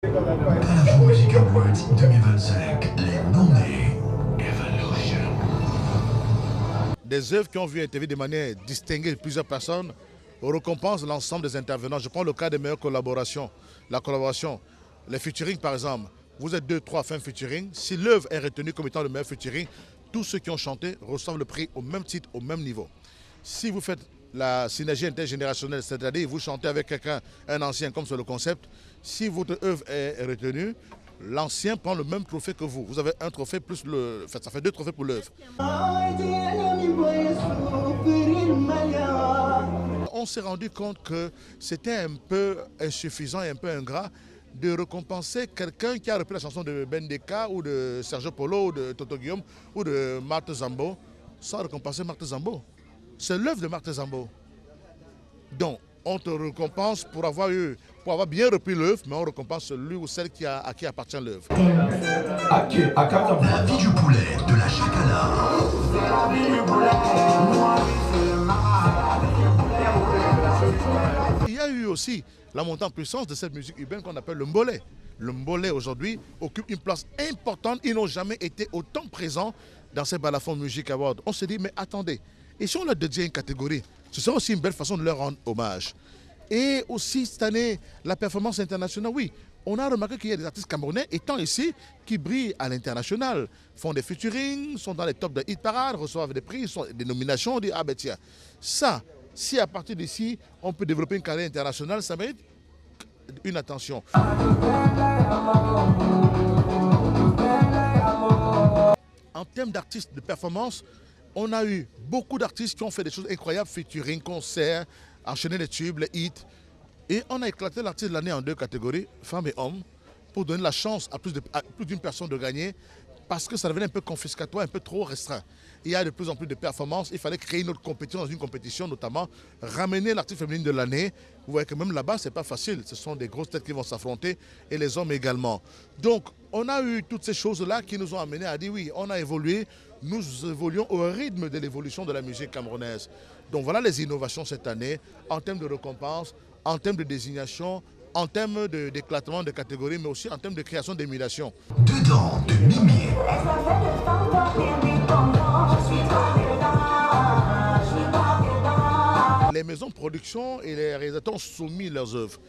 Balafon Music Awards 2025, les nommés Evolution. Des œuvres qui ont vu intervenir de manière distinguée plusieurs personnes récompensent l'ensemble des intervenants. Je prends le cas des meilleures collaborations. La collaboration, les featuring par exemple. Vous êtes 2-3 fins featuring. Si l'œuvre est retenue comme étant le meilleur featuring, tous ceux qui ont chanté reçoivent le prix au même titre, au même niveau. Si vous faites la synergie intergénérationnelle, c'est-à-dire vous chantez avec quelqu'un, un ancien comme c'est le concept, si votre œuvre est retenue, l'ancien prend le même trophée que vous. Vous avez un trophée plus le... Enfin, ça fait 2 trophées pour l'œuvre. On s'est rendu compte que c'était un peu insuffisant et un peu ingrat de récompenser quelqu'un qui a repris la chanson de Bendeka ou de Sergio Polo ou de Toto Guillaume ou de Marthe Zambo sans récompenser Marthe Zambo. C'est l'œuvre de Marthe Zambo. Donc, on te récompense pour avoir bien repris l'œuvre, mais on récompense celui ou celle à qui appartient l'œuvre. La vie du poulet de la Chakala. Il y a eu aussi la montée en puissance de cette musique urbaine qu'on appelle le mbolé. Le mbolé aujourd'hui occupe une place importante. Ils n'ont jamais été autant présents dans ces Balafon Music Awards. On se dit, mais attendez, et si on leur dédiait une catégorie, ce serait aussi une belle façon de leur rendre hommage. Et aussi cette année, la performance internationale, oui. On a remarqué qu'il y a des artistes camerounais étant ici qui brillent à l'international, font des featuring, sont dans les tops de hit parade, reçoivent des prix, des nominations. On dit, ah ben tiens, ça, si à partir d'ici, on peut développer une carrière internationale, ça mérite une attention. En termes d'artistes de performance, on a eu beaucoup d'artistes qui ont fait des choses incroyables, featuring, concerts, enchaîner les tubes, les hits. Et on a éclaté l'artiste de l'année en 2 catégories, femmes et hommes, pour donner la chance à plus d'une personne de gagner, parce que ça devenait un peu confiscatoire, un peu trop restreint. Il y a de plus en plus de performances, il fallait créer une autre compétition dans une compétition, notamment ramener l'artiste féminine de l'année. Vous voyez que même là-bas, ce n'est pas facile, ce sont des grosses têtes qui vont s'affronter, et les hommes également. Donc, on a eu toutes ces choses-là qui nous ont amenés à dire oui, on a évolué, nous évoluons au rythme de l'évolution de la musique camerounaise. Donc voilà les innovations cette année, en termes de récompense, en termes de désignation, en termes d'éclatement de catégories, mais aussi en termes de création d'émulation. Dedans de Mimi. Les maisons de production et les réalisateurs ont soumis leurs œuvres.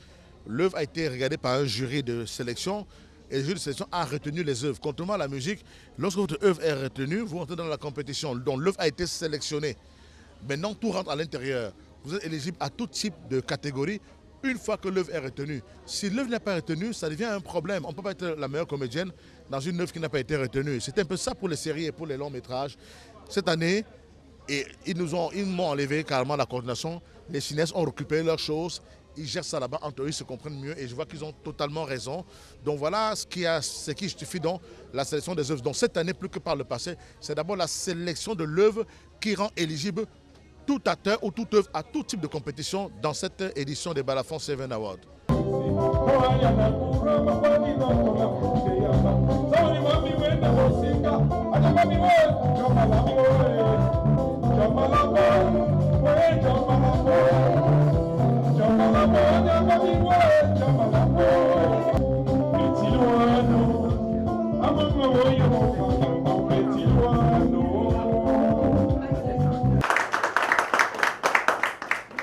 L'œuvre a été regardée par un jury de sélection et le jury de sélection a retenu les œuvres. Contrairement à la musique, lorsque votre œuvre est retenue, vous entrez dans la compétition. Donc l'œuvre a été sélectionnée. Maintenant, tout rentre à l'intérieur. Vous êtes éligible à tout type de catégorie une fois que l'œuvre est retenue. Si l'œuvre n'est pas retenue, ça devient un problème. On ne peut pas être la meilleure comédienne dans une œuvre qui n'a pas été retenue. C'est un peu ça pour les séries et pour les longs métrages. Cette année, ils m'ont enlevé carrément la coordination. Les cinéastes ont récupéré leurs choses. Ils gèrent ça là-bas, entre eux, ils se comprennent mieux et je vois qu'ils ont totalement raison. Donc voilà ce qui justifie donc la sélection des œuvres. Donc cette année, plus que par le passé, c'est d'abord la sélection de l'œuvre qui rend éligible tout acteur ou toute œuvre à tout type de compétition dans cette édition des Balafon 7 Awards.